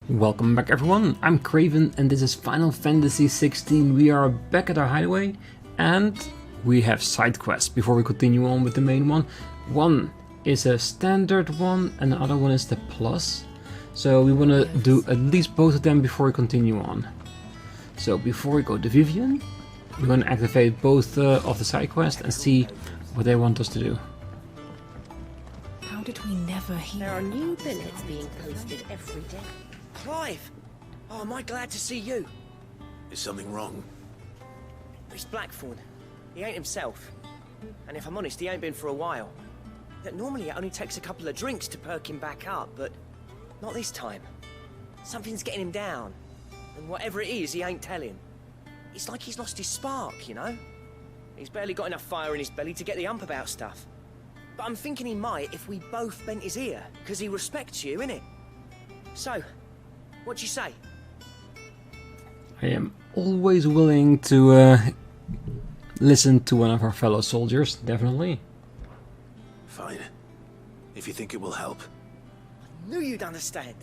Welcome back everyone, I'm Craven and this is Final Fantasy XVI. We are back at our hideaway and we have side quests before we continue on with the main one. One is a standard one and the other one is the plus. So we want to do at least both of them before we continue on. So before we go to Vivian, we're going to activate both of the side quests and see what they want us to do. How did we never hear? There are new billets being posted every day. Clive! Oh, am I glad to see you? Is something wrong? It's Blackthorne. He ain't himself. And if I'm honest, he ain't been for a while. That normally it only takes a couple of drinks to perk him back up, but not this time. Something's getting him down. And whatever it is, he ain't telling. It's like he's lost his spark, you know? He's barely got enough fire in his belly to get the ump about stuff. But I'm thinking he might if we both bent his ear, because he respects you, innit? So, what'd you say? I am always willing to listen to one of our fellow soldiers, definitely. Fine. If you think it will help. I knew you'd understand.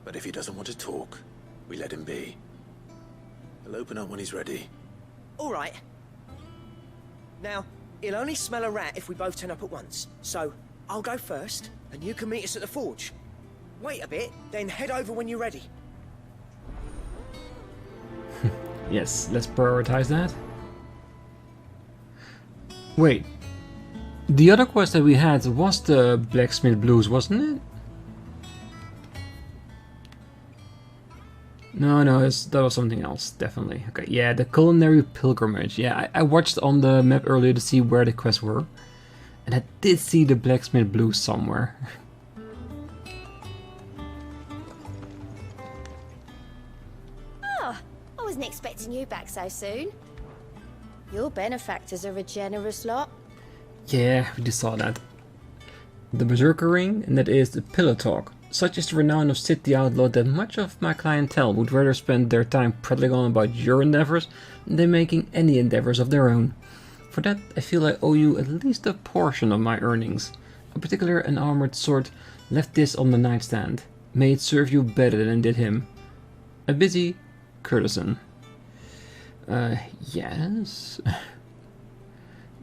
But if he doesn't want to talk, we let him be. He'll open up when he's ready. All right. Now, he'll only smell a rat if we both turn up at once. So, I'll go first, and you can meet us at the forge. Wait a bit, then head over when you're ready. Yes, let's prioritize that. Wait, the other quest that we had was the blacksmith blues, wasn't it? No, that was something else, definitely. Okay, yeah, the culinary pilgrimage. Yeah, I watched on the map earlier to see where the quests were. And I did see the blacksmith blues somewhere. Oh, I wasn't expecting you back so soon. Your benefactors are a generous lot. Yeah, we just saw that. The Berserker Ring, and that is the Pillow Talk. Such is the renown of Sid the Outlaw that much of my clientele would rather spend their time prattling on about your endeavors than making any endeavors of their own. For that, I feel I owe you at least a portion of my earnings. In particular, an armored sword left this on the nightstand. May it serve you better than it did him. A busy courtesan. Yes.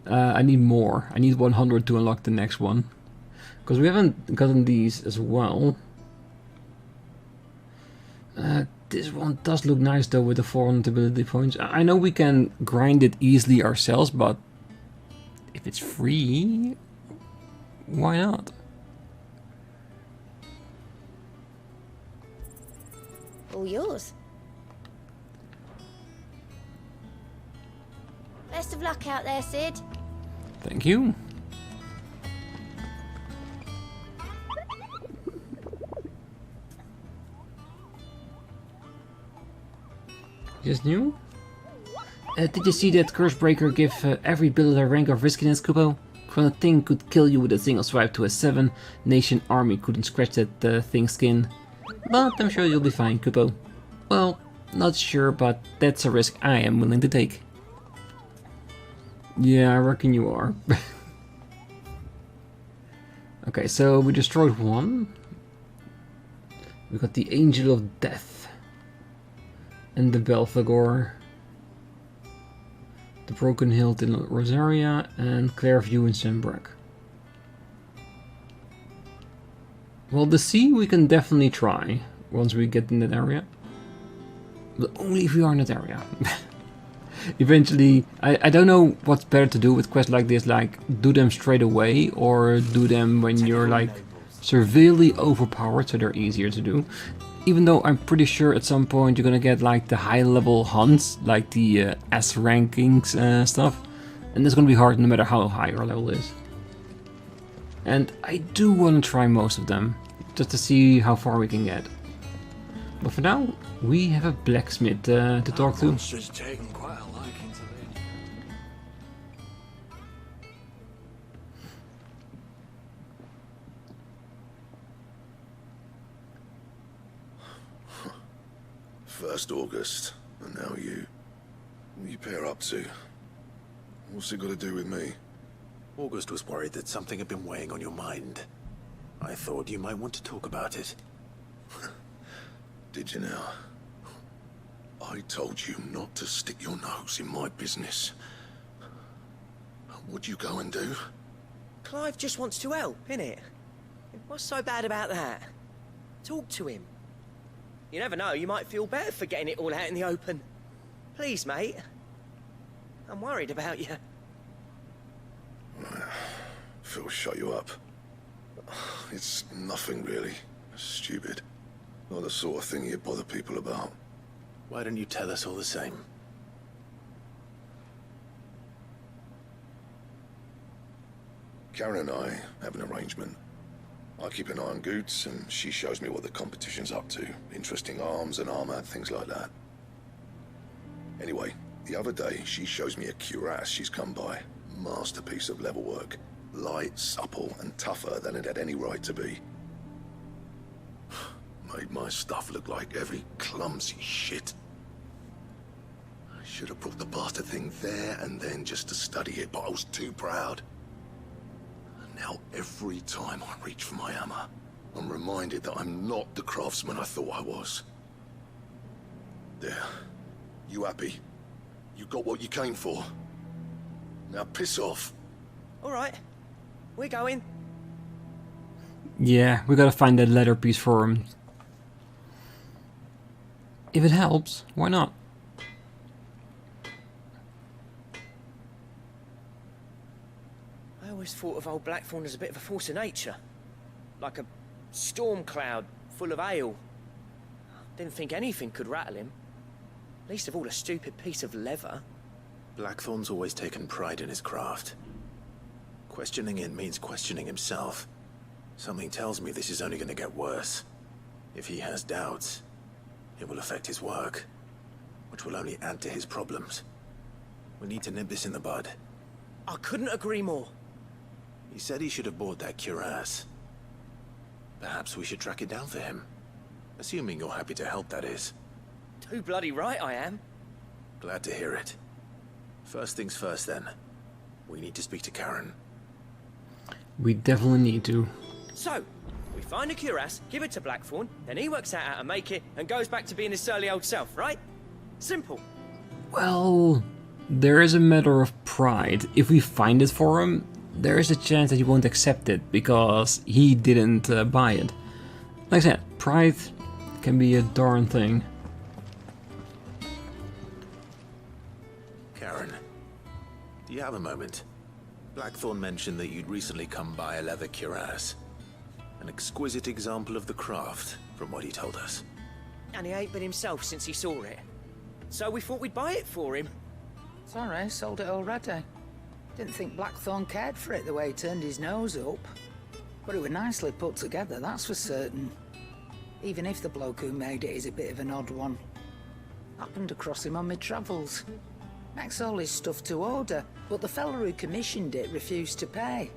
I need more. I need 100 to unlock the next one. Because we haven't gotten these as well. This one does look nice though with the 400 ability points. I know we can grind it easily ourselves, but if it's free, why not? All yours. Best of luck out there, Sid. Thank you. Just new? Did you see that Cursebreaker give every billet a rank of riskiness, Kupo? When a thing could kill you with a single swipe to a 7, nation army couldn't scratch that thing's skin. But I'm sure you'll be fine, Kupo. Well, not sure, but that's a risk I am willing to take. Yeah, I reckon you are. Okay, so we destroyed one. We got the Angel of Death. And the Belphegor. The Broken Hilt in Rosaria and Clairview in Sembrak. Well, the sea we can definitely try once we get in that area. But only if we are in that area. Eventually, I don't know what's better to do with quests like this, like do them straight away or do them when you're like severely overpowered so they're easier to do. Even though I'm pretty sure at some point you're gonna get like the high level hunts, like the S rankings stuff, and it's gonna be hard no matter how high your level is. And I do want to try most of them, just to see how far we can get. But for now, we have a blacksmith to talk to. Taken quite a liking to me. First August, and now you. What you pair up to? What's it got to do with me? August was worried that something had been weighing on your mind. I thought you might want to talk about it. Did you now? I told you not to stick your nose in my business. What'd you go and do? Clive just wants to help, innit? What's so bad about that? Talk to him. You never know, you might feel better for getting it all out in the open. Please, mate. I'm worried about you. Phil shut you up. It's nothing really. Stupid. Not the sort of thing you bother people about. Why don't you tell us all the same? Karen and I have an arrangement. I keep an eye on Goots, and she shows me what the competition's up to. Interesting arms and armor, things like that. Anyway, the other day, she shows me a cuirass she's come by. Masterpiece of level work. Light, supple, and tougher than it had any right to be. Made my stuff look like heavy, clumsy shit. I should have brought the bastard thing there and then just to study it, but I was too proud. Now, every time I reach for my hammer, I'm reminded that I'm not the craftsman I thought I was. There. You happy? You got what you came for. Now piss off. All right. We're going. Yeah, we gotta find that leather piece for him. If it helps, why not? I always thought of old Blackthorne as a bit of a force of nature. Like a storm cloud full of ale. Didn't think anything could rattle him. Least of all a stupid piece of leather. Blackthorne's always taken pride in his craft. Questioning it means questioning himself. Something tells me this is only going to get worse. If he has doubts, it will affect his work, which will only add to his problems. We need to nip this in the bud. I couldn't agree more. He said he should have bought that cuirass. Perhaps we should track it down for him. Assuming you're happy to help, that is. Too bloody right I am. Glad to hear it. First things first, then. We need to speak to Karen. We definitely need to. So, we find a cuirass, give it to Blackthorne, then he works out how to make it and goes back to being his surly old self, right? Simple. Well, there is a matter of pride. If we find it for him, there is a chance that he won't accept it because he didn't buy it. Like I said, pride can be a darn thing. Karen, do you have a moment? Blackthorne mentioned that you'd recently come by a leather cuirass. An exquisite example of the craft, from what he told us. And he ain't been himself since he saw it. So we thought we'd buy it for him. Sorry, sold it already. Didn't think Blackthorne cared for it the way he turned his nose up. But it was nicely put together, that's for certain. Even if the bloke who made it is a bit of an odd one. Happened across him on my travels. Makes all his stuff to order, but the fella who commissioned it refused to pay.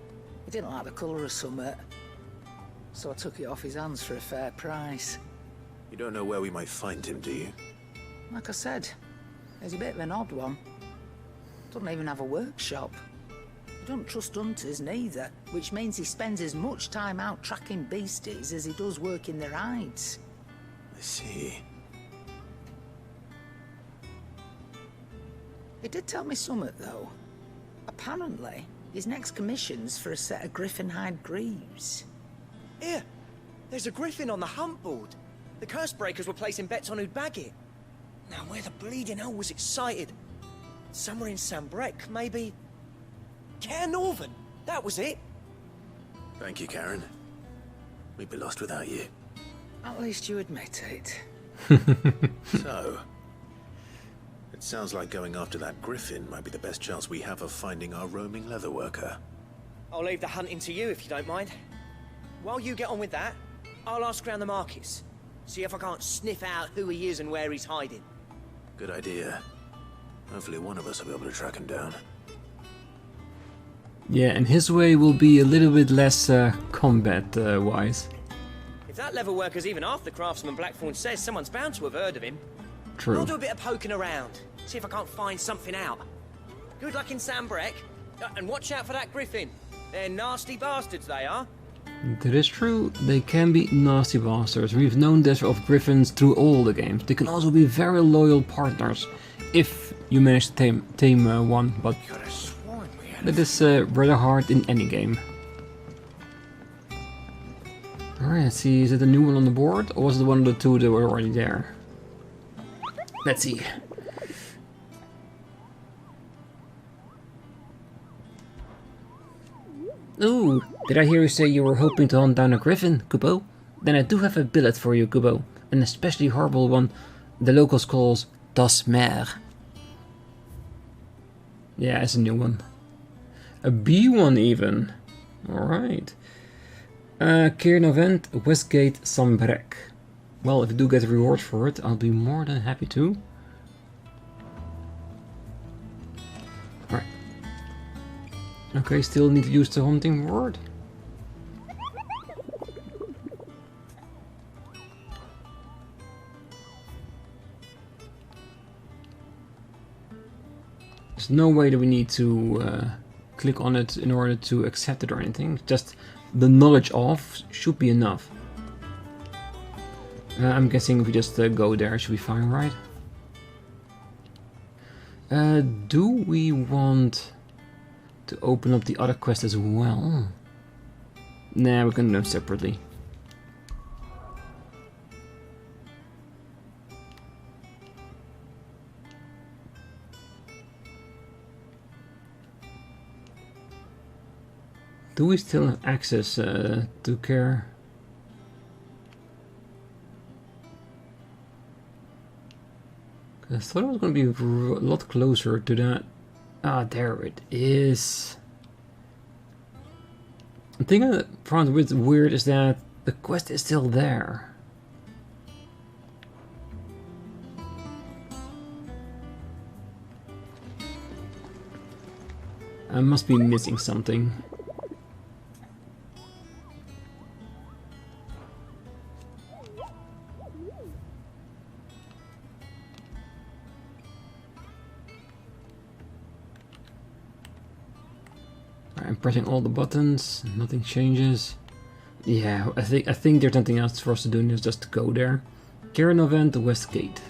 He didn't like the colour of summit. So I took it off his hands for a fair price. You don't know where we might find him, do you? Like I said, he's a bit of an odd one. Doesn't even have a workshop. He don't trust hunters neither, which means he spends as much time out tracking beasties as he does working their hides. I see. He did tell me something, though. Apparently, his next commission's for a set of griffin hide greaves. Here, there's a griffin on the hunt board. The curse breakers were placing bets on who'd bag it. Now, where the bleeding hell was it sighted? Somewhere in Sambrec, maybe... Care Northern, that was it. Thank you, Karen. We'd be lost without you. At least you admit it. So, it sounds like going after that griffin might be the best chance we have of finding our roaming leatherworker. I'll leave the hunting to you if you don't mind. While you get on with that, I'll ask around the markets. See if I can't sniff out who he is and where he's hiding. Good idea. Hopefully one of us will be able to track him down. Yeah, and his way will be a little bit less combat-wise. If that leatherworker's even half the craftsman Blackthorne says, someone's bound to have heard of him. True. I'll do a bit of poking around, see if I can't find something out. Good luck in Sambrec, and watch out for that griffin. They're nasty bastards, they are. That is true, they can be nasty bastards. We've known this of griffins through all the games. They can also be very loyal partners if you manage to tame one, but that is rather hard in any game. Alright, let's see, is it a new one on the board, or was it one of the two that were already there? Let's see. Ooh, did I hear you say you were hoping to hunt down a griffin, Kubo? Then I do have a billet for you, Kubo. An especially horrible one the locals calls Das Meer. Yeah, it's a new one. A B one even. Alright. Keernovent, Westgate, Sambrek. Well, if you do get a reward for it, I'll be more than happy to. Alright. Okay, still need to use the hunting word. There's no way that we need to click on it in order to accept it or anything. Just the knowledge of should be enough. I'm guessing if we just go there, it should be fine, right? Do we want to open up the other quest as well? Nah, we can do them separately. Do we still have access to care? I thought it was going to be a lot closer to that. Ah, there it is. The thing I found weird is that the quest is still there. I must be missing something. I'm pressing all the buttons, nothing changes. Yeah, I think there's nothing else for us to do, and just to go there. Keernovent, Westgate.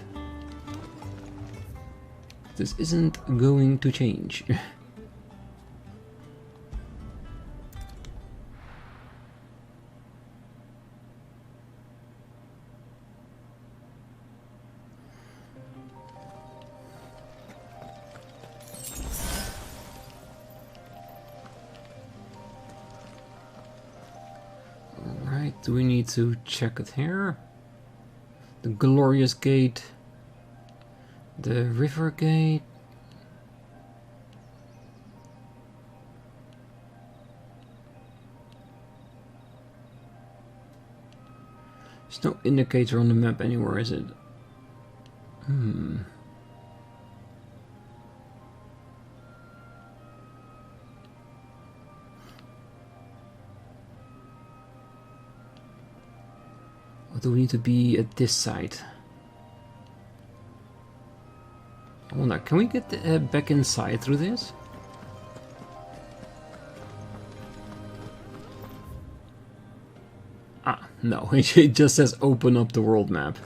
This isn't going to change. Do we need to check it here? The Glorious Gate, the River Gate. There's no indicator on the map anywhere, is it? Or do we need to be at this side? I wonder, can we get back inside through this? Ah, no, it just says open up the world map.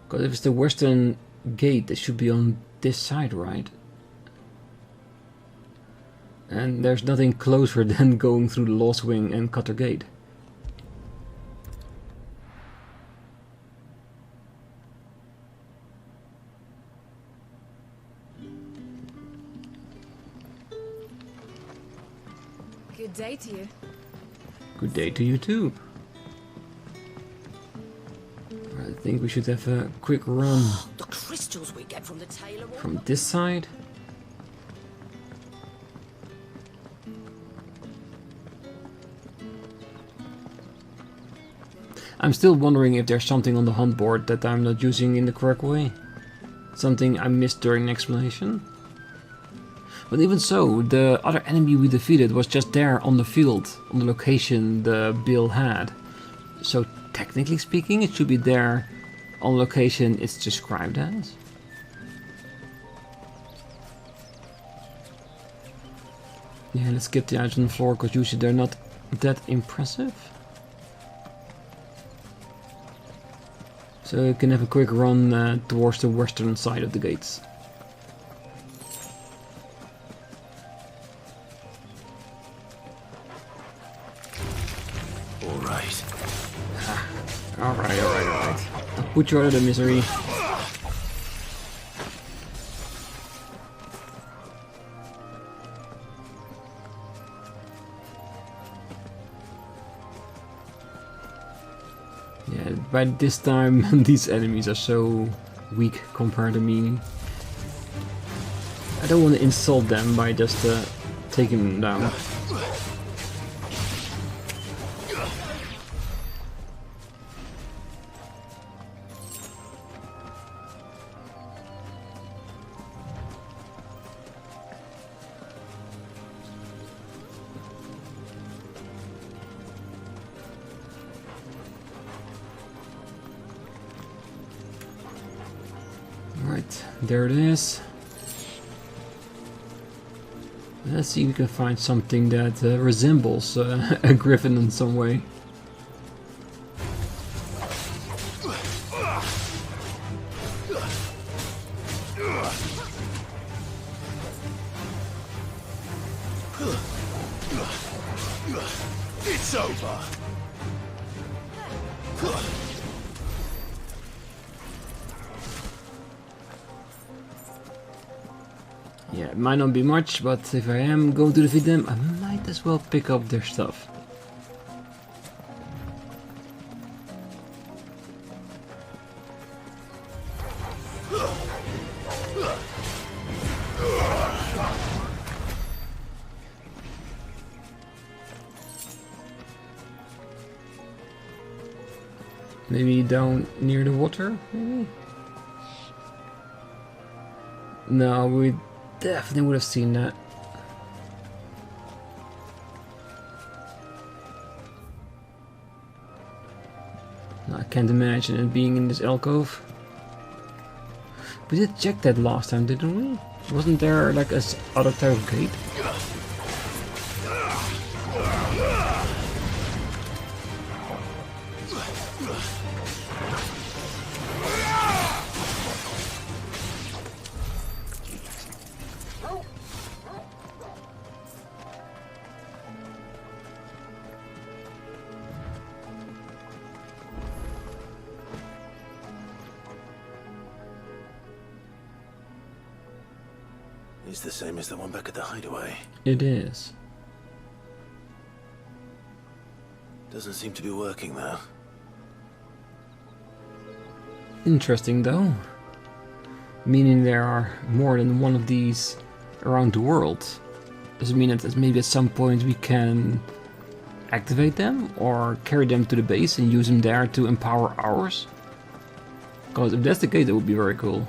Because if it's the western gate, it should be on this side, right? And there's nothing closer than going through the Lost Wing and Cutter Gate. Good day to you. Good day to you too. I think we should have a quick run. The crystals we get from the tailor From this side. I'm still wondering if there's something on the hunt board that I'm not using in the correct way. Something I missed during the explanation. But even so, the other enemy we defeated was just there on the field, on the location the bill had. So technically speaking, it should be there on location it's described as. Yeah, let's get the items on the floor, because usually they're not that impressive. So you can have a quick run towards the western side of the gates. Alright. Alright. I'll put you out of the misery. Yeah, by this time these enemies are so weak compared to me. I don't want to insult them by just taking them down. Right, there it is. Let's see if we can find something that resembles a griffin in some way. It's over. Yeah, it might not be much, but if I am going to defeat them, I might as well pick up their stuff. Maybe down near the water, maybe? No, we definitely would have seen that. I can't imagine it being in this alcove. We did check that last time, didn't we? Wasn't there like a other type of gate? It's the same as the one back at the hideaway. It is. Doesn't seem to be working though. Interesting though. Meaning there are more than one of these around the world. Does it mean that maybe at some point we can activate them or carry them to the base and use them there to empower ours? Because if that's the case, that would be very cool.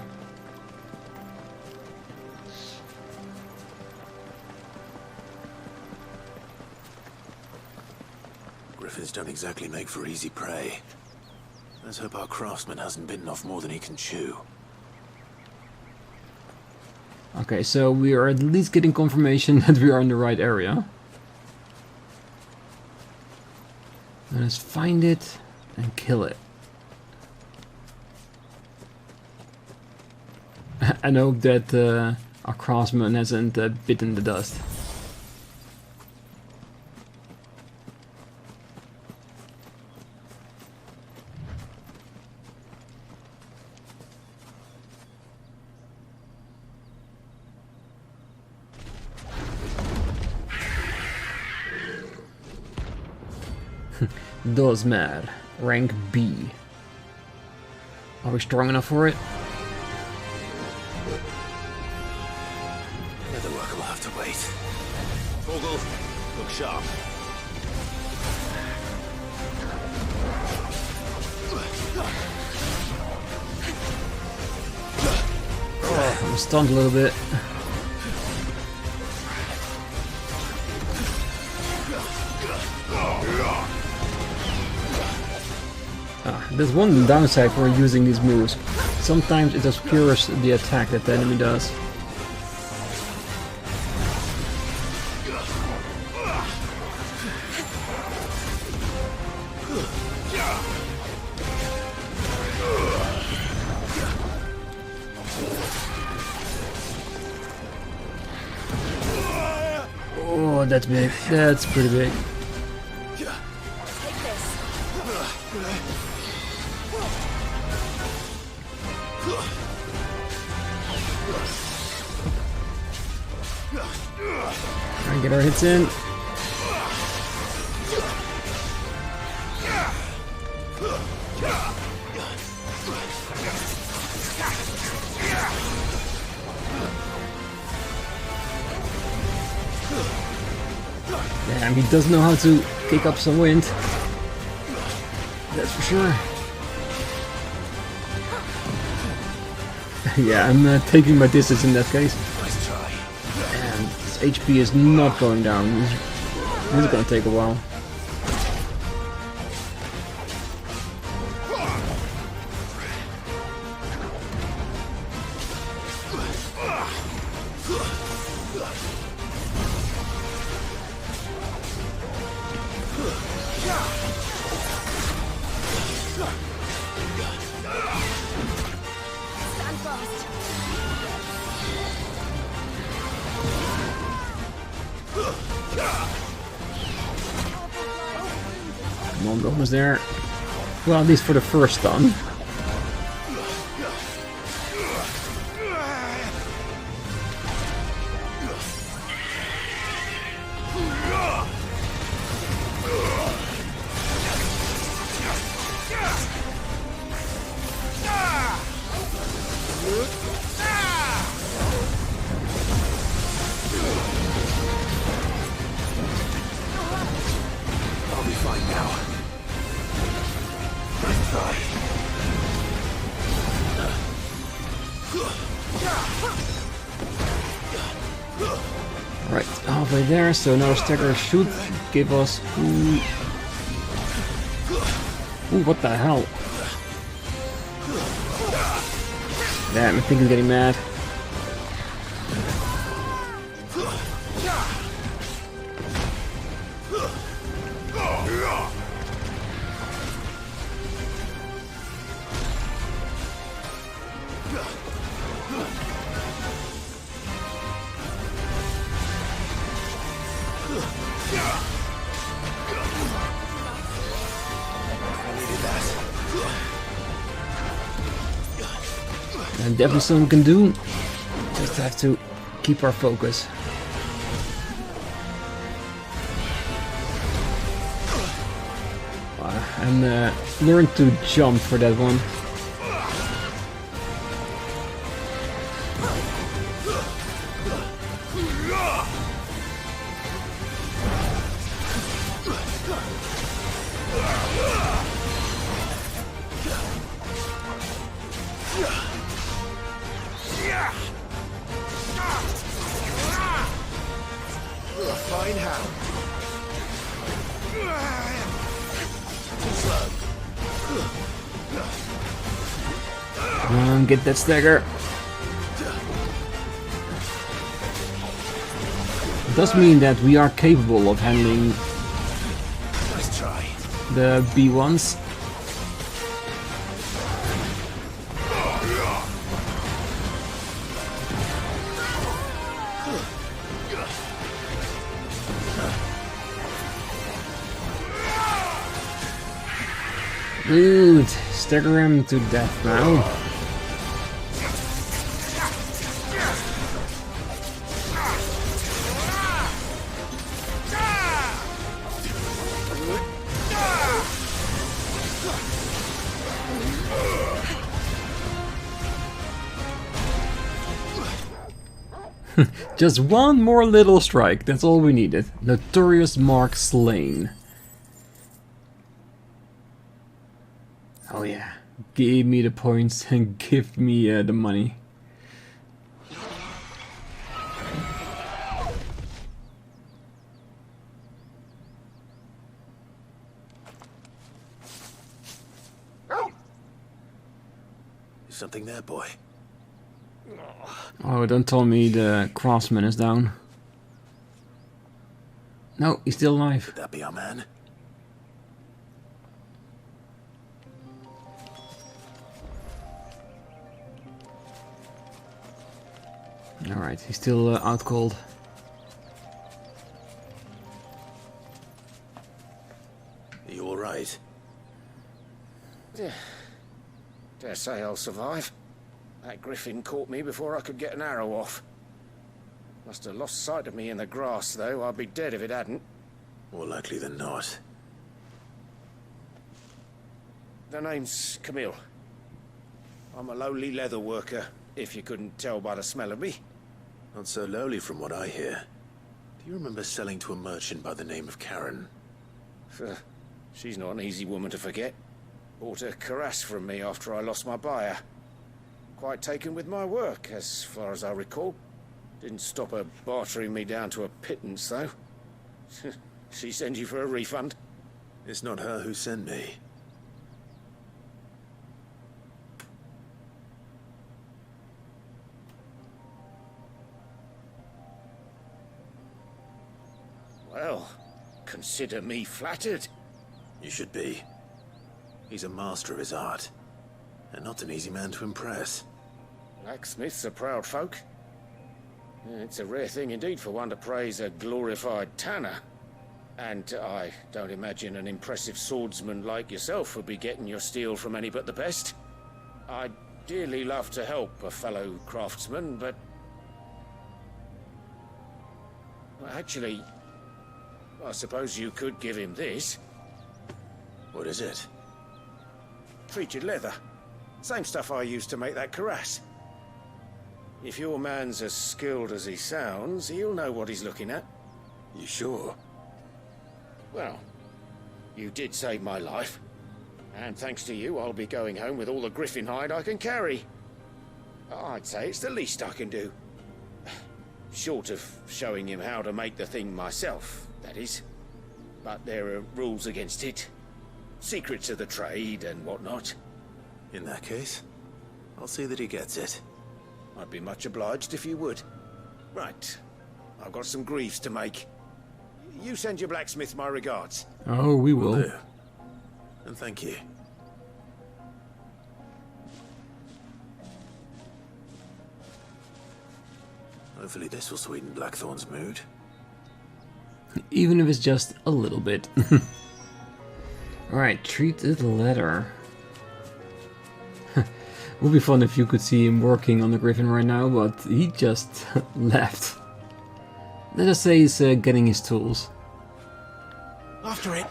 Griffins don't exactly make for easy prey. Let's hope our craftsman hasn't bitten off more than he can chew. Okay, so we are at least getting confirmation that we are in the right area. Let's find it and kill it. And hope that our craftsman hasn't bitten the dust. Dozmer, rank B. Are we strong enough for it? Other work will have to wait. Vogel, look sharp. I'm stunned a little bit. There's one downside for using these moves. Sometimes it obscures the attack that the enemy does. Oh, that's big. That's pretty big. Take this. Try and get our hits in. Damn, he does know how to kick up some wind. That's for sure. Yeah, I'm taking my distance in that case. And his HP is not going down. This is gonna take a while. Stand fast. Come on, we're almost there. Well, at least for the first stun. I'll be fine now. Nice try. Right, halfway there, so another stagger should give us... Ooh, what the hell? Damn, I think he's getting mad. And definitely something we can do. Just have to keep our focus. And learn to jump for that one. Fine how. Come on, get that stagger. It does mean that we are capable of handling Nice try. the B1s. Dude, stagger him to death now. Just one more little strike, that's all we needed. Notorious Mark slain. Oh yeah, give me the points and give me the money. Something there, boy. Oh, don't tell me the craftsman is down. No, he's still alive. Could that be our man? Alright, he's still out cold. Are you alright? Dare say I'll survive. That griffin caught me before I could get an arrow off. Must have lost sight of me in the grass, though. I'd be dead if it hadn't. More likely than not. The name's Camille. I'm a lowly leather worker, if you couldn't tell by the smell of me. Not so lowly from what I hear. Do you remember selling to a merchant by the name of Karen? She's not an easy woman to forget. Bought a cuirass from me after I lost my buyer. Quite taken with my work, as far as I recall. Didn't stop her bartering me down to a pittance, though. She sends you for a refund? It's not her who sent me. Well, consider me flattered. You should be. He's a master of his art, and not an easy man to impress. Blacksmiths are proud folk. It's a rare thing indeed for one to praise a glorified tanner. And I don't imagine an impressive swordsman like yourself would be getting your steel from any but the best. I'd dearly love to help a fellow craftsman, but... well, actually, I suppose you could give him this. What is it? Treated leather. Same stuff I used to make that cuirass. If your man's as skilled as he sounds, he'll know what he's looking at. You sure? Well, you did save my life. And thanks to you, I'll be going home with all the griffin hide I can carry. I'd say it's the least I can do. Short of showing him how to make the thing myself, that is. But there are rules against it. Secrets of the trade and whatnot. In that case, I'll see that he gets it. I'd be much obliged if you would. Right. I've got some greaves to make. You send your blacksmith my regards. Oh, we will. Will do. And thank you. Hopefully this will sweeten Blackthorne's mood. Even if it's just a little bit. Alright, treated leather. Would be fun if you could see him working on the griffin right now, but he just left. Let us say he's getting his tools. After it.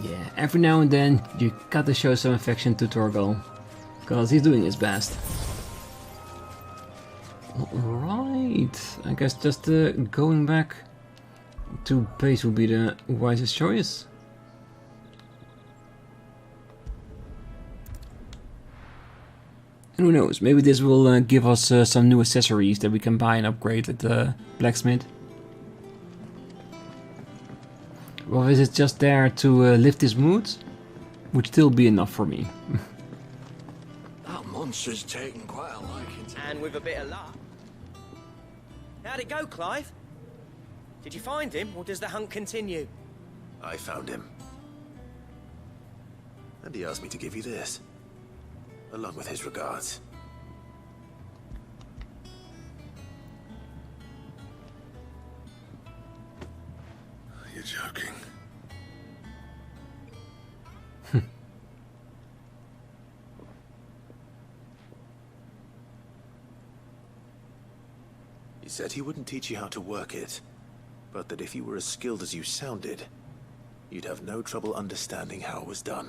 Yeah, every now and then you gotta show some affection to Torgal, because he's doing his best. Alright, I guess just going back to base will be the wisest choice. And who knows, maybe this will give us some new accessories that we can buy and upgrade at the blacksmith. Well, is it just there to lift his mood? Would still be enough for me. That monster's taken quite a liking to... And with a bit of luck. How'd it go, Clive? Did you find him, or does the hunt continue? I found him. And he asked me to give you this. Along with his regards. You're joking. He said he wouldn't teach you how to work it, but that if you were as skilled as you sounded, you'd have no trouble understanding how it was done.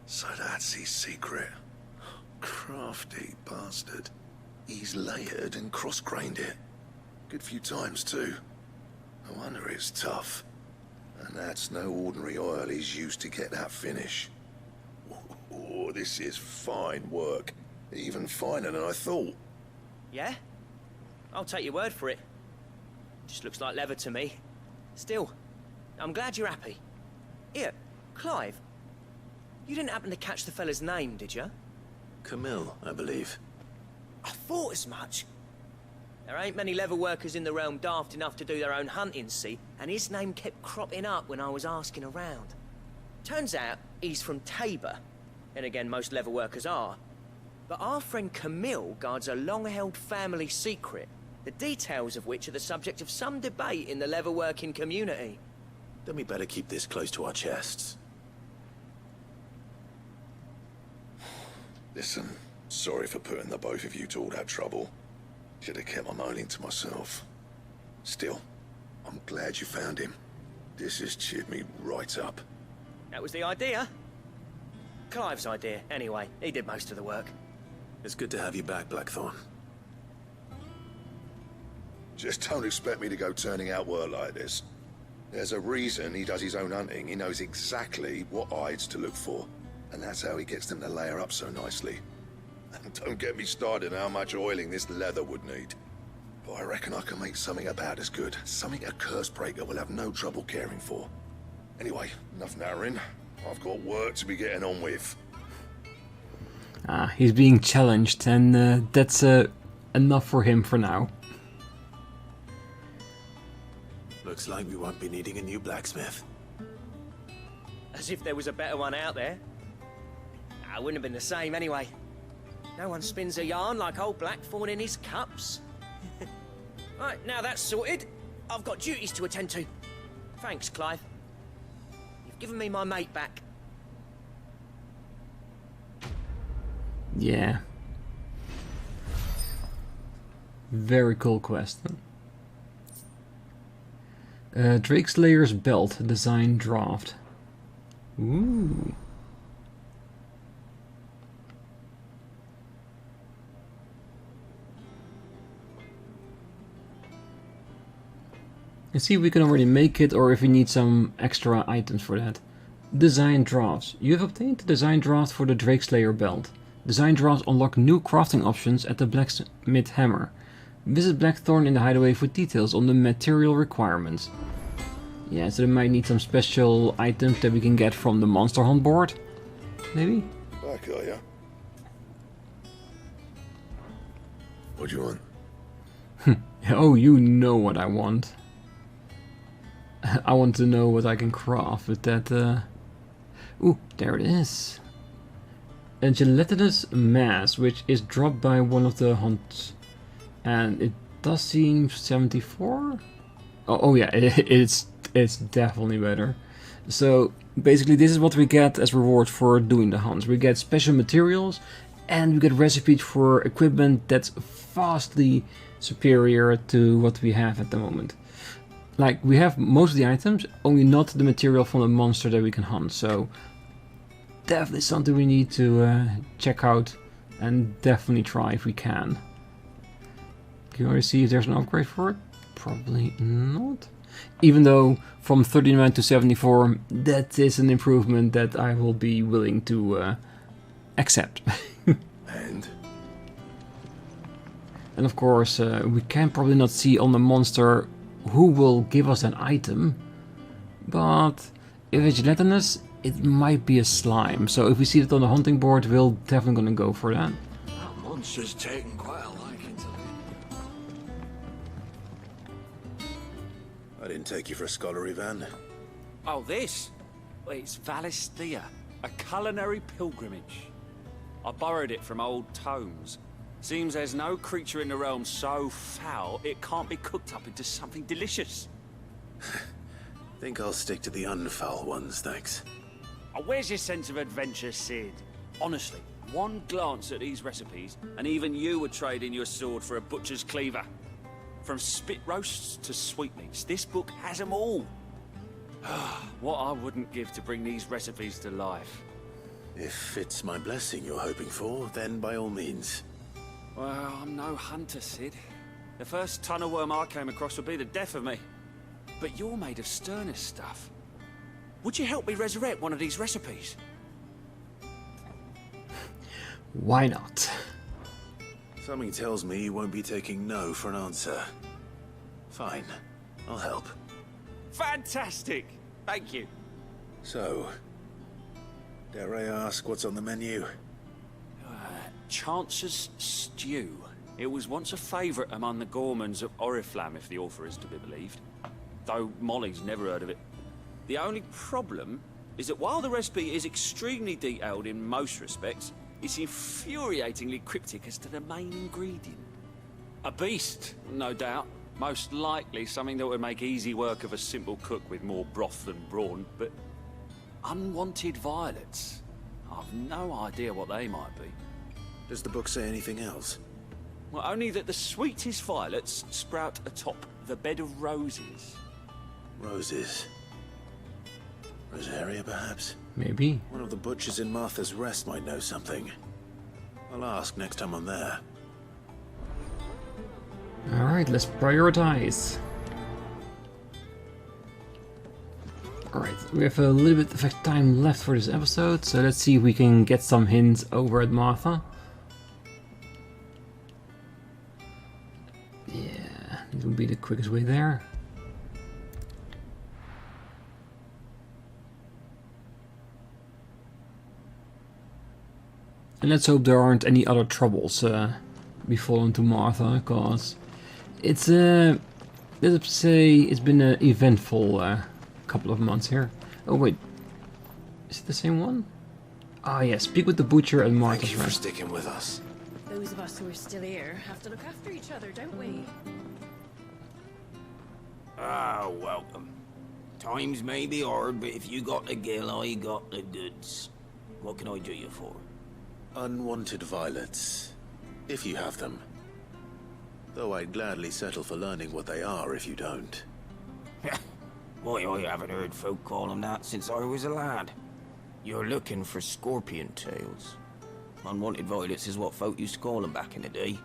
So that's his secret. Crafty bastard. He's layered and cross-grained it. Good few times, too. No wonder it's tough. And that's no ordinary oil he's used to get that finish. Oh, this is fine work. Even finer than I thought. Yeah? I'll take your word for it. Just looks like leather to me. Still, I'm glad you're happy. Here, Clive. You didn't happen to catch the fella's name, did you? Camille, I believe. I thought as much. There ain't many leather workers in the realm daft enough to do their own hunting, see? And his name kept cropping up when I was asking around. Turns out he's from Tabor. And again, most leather workers are. But our friend Camille guards a long-held family secret, the details of which are the subject of some debate in the leatherworking community. Then we better keep this close to our chests. Listen, sorry for putting the both of you to all that trouble. Should have kept my moaning to myself. Still, I'm glad you found him. This has cheered me right up. That was the idea. Clive's idea, anyway. He did most of the work. It's good to have you back, Blackthorne. Just don't expect me to go turning out work like this. There's a reason he does his own hunting. He knows exactly what hides to look for. And that's how he gets them to layer up so nicely. And don't get me started on how much oiling this leather would need. But I reckon I can make something about as good. Something a curse breaker will have no trouble caring for. Anyway, enough narrowing. I've got work to be getting on with. He's being challenged, and that's enough for him for now. Looks like we won't be needing a new blacksmith. As if there was a better one out there. I wouldn't have been the same anyway. No one spins a yarn like old Blackthorne in his cups. Right, now that's sorted, I've got duties to attend to. Thanks, Clive. You've given me my mate back. Yeah. Very cool quest. Drakeslayer's Belt, design draft. Ooh. Let's see if we can already make it or if we need some extra items for that. Design drafts. You have obtained the design draft for the Drakeslayer belt. Design drafts unlock new crafting options at the blacksmith hammer. Visit Blackthorne in the hideaway for details on the material requirements. Yeah, so they might need some special items that we can get from the monster hunt board. Maybe? I got ya. What do you want? Oh, you know what I want. I want to know what I can craft with that. Ooh, there it is. A gelatinous mass, which is dropped by one of the hunts. And it does seem 74? Oh yeah, it's definitely better. So basically this is what we get as reward for doing the hunts. We get special materials and we get recipes for equipment that's vastly superior to what we have at the moment. Like, we have most of the items, only not the material from the monster that we can hunt. So definitely something we need to check out and definitely try if we can. Can you already see if there's an upgrade for it? Probably not. Even though from 39 to 74, that is an improvement that I will be willing to accept. And of course, we can probably not see on the monster who will give us an item. But if it's gelatinous, it might be a slime. So if we see it on the hunting board, we're definitely going to go for that. that monster's taken quite a liking to it. I didn't take you for a scholar, Ivan. Oh, this? Well, it's Valisthea, a culinary pilgrimage. I borrowed it from old tomes. Seems there's no creature in the realm so foul it can't be cooked up into something delicious. Think I'll stick to the unfoul ones, thanks. Oh, where's your sense of adventure, Sid? Honestly, one glance at these recipes, and even you would trade in your sword for a butcher's cleaver. From spit roasts to sweetmeats, this book has them all. What I wouldn't give to bring these recipes to life. If it's my blessing you're hoping for, then by all means. Well, I'm no hunter, Sid. The first tunnel worm I came across would be the death of me. But you're made of sterner stuff. Would you help me resurrect one of these recipes? Why not? Something tells me you won't be taking no for an answer. Fine, I'll help. Fantastic! Thank you. So, dare I ask what's on the menu? Chance's Stew. It was once a favourite among the gourmands of Oriflamme, if the author is to be believed. Though Molly's never heard of it. The only problem is that while the recipe is extremely detailed in most respects, it's infuriatingly cryptic as to the main ingredient. A beast, no doubt. Most likely something that would make easy work of a simple cook with more broth than brawn, but unwanted violets. I've no idea what they might be. Does the book say anything else? Well, only that the sweetest violets sprout atop the bed of roses. Roses. Rosaria, perhaps? Maybe. One of the butchers in Martha's Rest might know something. I'll ask next time I'm there. Alright, let's prioritize. Alright, we have a little bit of time left for this episode, so let's see if we can get some hints over at Martha. Yeah, this would be the quickest way there. And let's hope there aren't any other troubles befallen to Martha, because it's let's say it's been an eventful couple of months here. Oh wait, is it the same one? Ah yes, speak with the butcher at Martha's Thank you for Rest. sticking with us. Those of us who are still here have to look after each other, don't we? Ah, welcome. Times may be hard, but if you got the gill, I got the goods. What can I do you for? Unwanted violets, if you have them. Though I'd gladly settle for learning what they are if you don't. Why, I haven't heard folk call them that since I was a lad. You're looking for scorpion tails. Unwanted violets is what folk used to call them back in the day.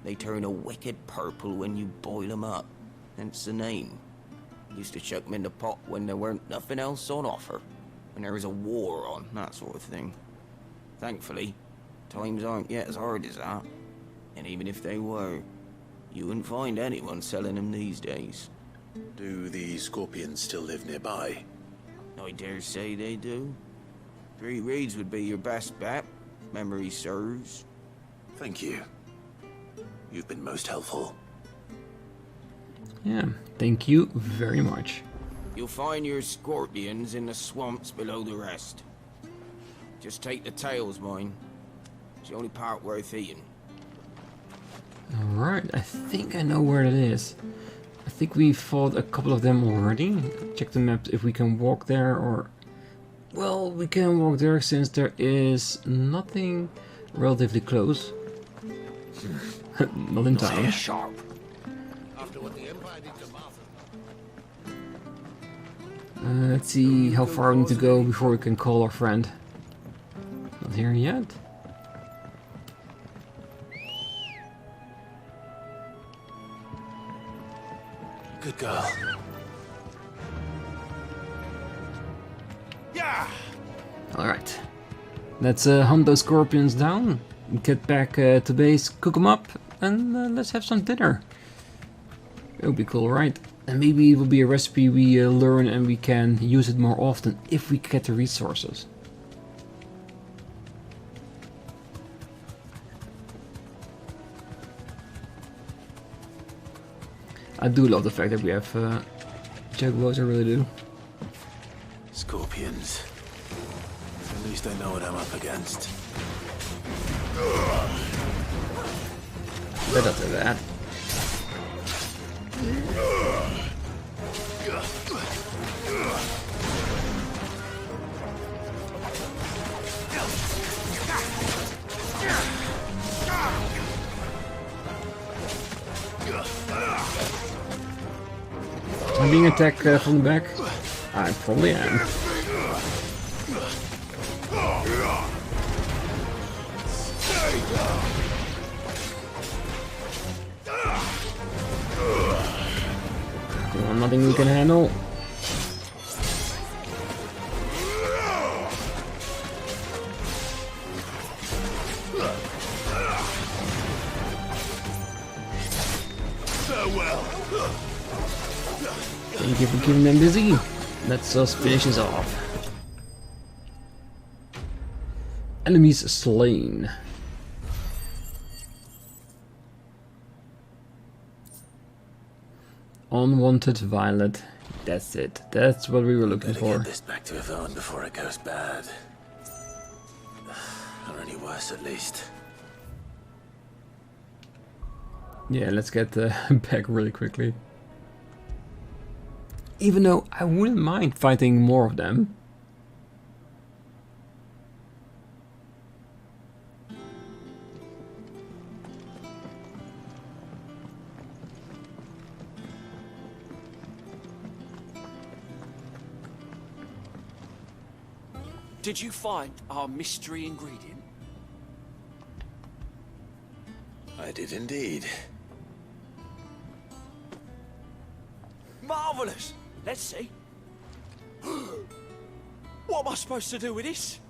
They turn a wicked purple when you boil them up. Hence the name. Used to chuck them in the pot when there weren't nothing else on offer. When there was a war on, that sort of thing. Thankfully, times aren't yet as hard as that. And even if they were, you wouldn't find anyone selling them these days. Do the scorpions still live nearby? I dare say they do. 3 Reeds would be your best bet, if memory serves. Thank you. You've been most helpful. Yeah, thank you very much. You'll find your scorpions in the swamps below the rest. Just take the tails, mind. It's the only part worth eating. Alright, I think I know where it is. I think we fought a couple of them already. Check the map if we can walk there, or... Well, we can walk there since there is nothing relatively close. Not in town. Sharp. After what the Empire did to Martha. Let's see how far we need to go before we can call our friend. Not here yet. Good girl. Yeah. Alright. Let's hunt those scorpions down, get back to base, cook them up, and let's have some dinner. It would be cool, right? And maybe it will be a recipe we learn and we can use it more often if we get the resources. I do love the fact that we have jaguars, I really do. Scorpions. At least I know what I'm up against. Better do that. I'm being attacked from the back. I probably am. Come on, nothing we can handle. Thank you for keeping them busy. Let's just finish this off. Enemies slain. Unwanted violet. That's it. That's what we were looking Better for. get this back to Yvonne before it goes bad. Or any worse, at least. Yeah, let's get back really quickly. Even though I wouldn't mind fighting more of them. Did you find our mystery ingredient? I did indeed. Marvellous! Let's see. What am I supposed to do with this?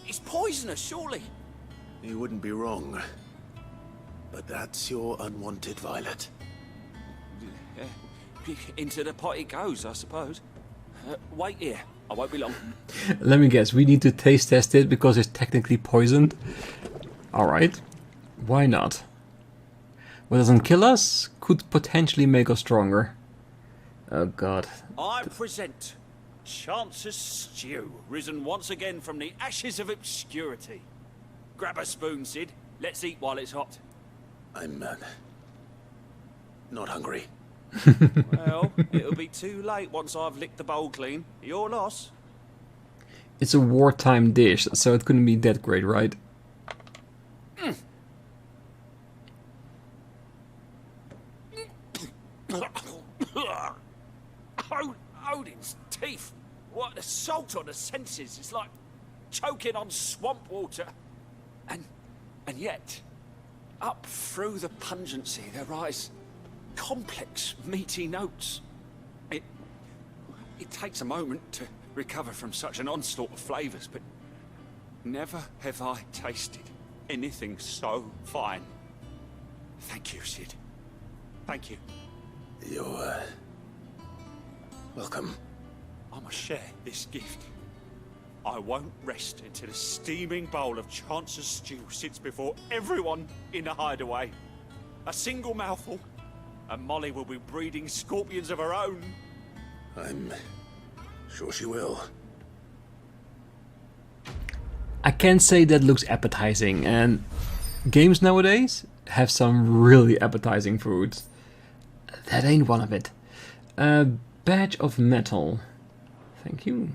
It's poisonous, surely. You wouldn't be wrong. But that's your unwanted violet. Into the pot it goes, I suppose. Wait here. I won't be long. Let me guess, we need to taste test it because it's technically poisoned. Alright, why not? What doesn't kill us could potentially make us stronger. Oh god. I present Chance's Stew, risen once again from the ashes of obscurity. Grab a spoon, Sid. Let's eat while it's hot. I'm not hungry. Well, it'll be too late once I've licked the bowl clean. Your loss. It's a wartime dish, so it couldn't be that great, right? Odin's teeth. What assault on the senses. It's like choking on swamp water. And yet, up through the pungency there rise complex, meaty notes. It takes a moment to recover from such an onslaught of flavours, but never have I tasted anything so fine. Thank you, Sid. Thank you. You're welcome. I must share this gift. I won't rest until a steaming bowl of Chance's stew sits before everyone in the hideaway. A single mouthful, and Molly will be breeding scorpions of her own. I'm sure she will. I can say that looks appetizing, and games nowadays have some really appetizing foods. That ain't one of it. A badge of metal. Thank you.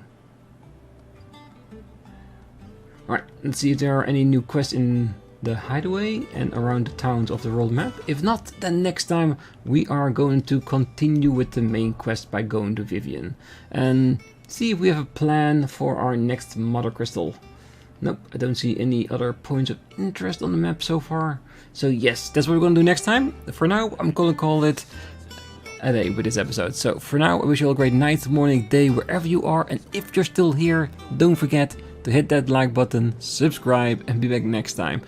Alright, let's see if there are any new quests in the hideaway and around the towns of the world map. If not, then next time we are going to continue with the main quest by going to Vivian and see if we have a plan for our next Mother Crystal. Nope, I don't see any other points of interest on the map so far. So yes, that's what we're going to do next time. For now, I'm going to call it a day with this episode. So for now, I wish you all a great night, morning, day, wherever you are. And if you're still here, don't forget to hit that like button, subscribe, and be back next time,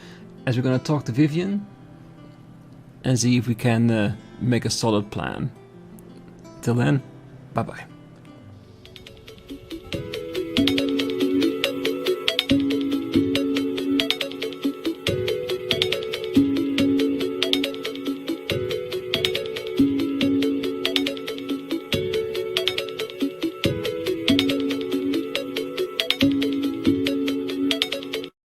as we're going to talk to Vivian and see if we can make a solid plan. Till then, bye bye.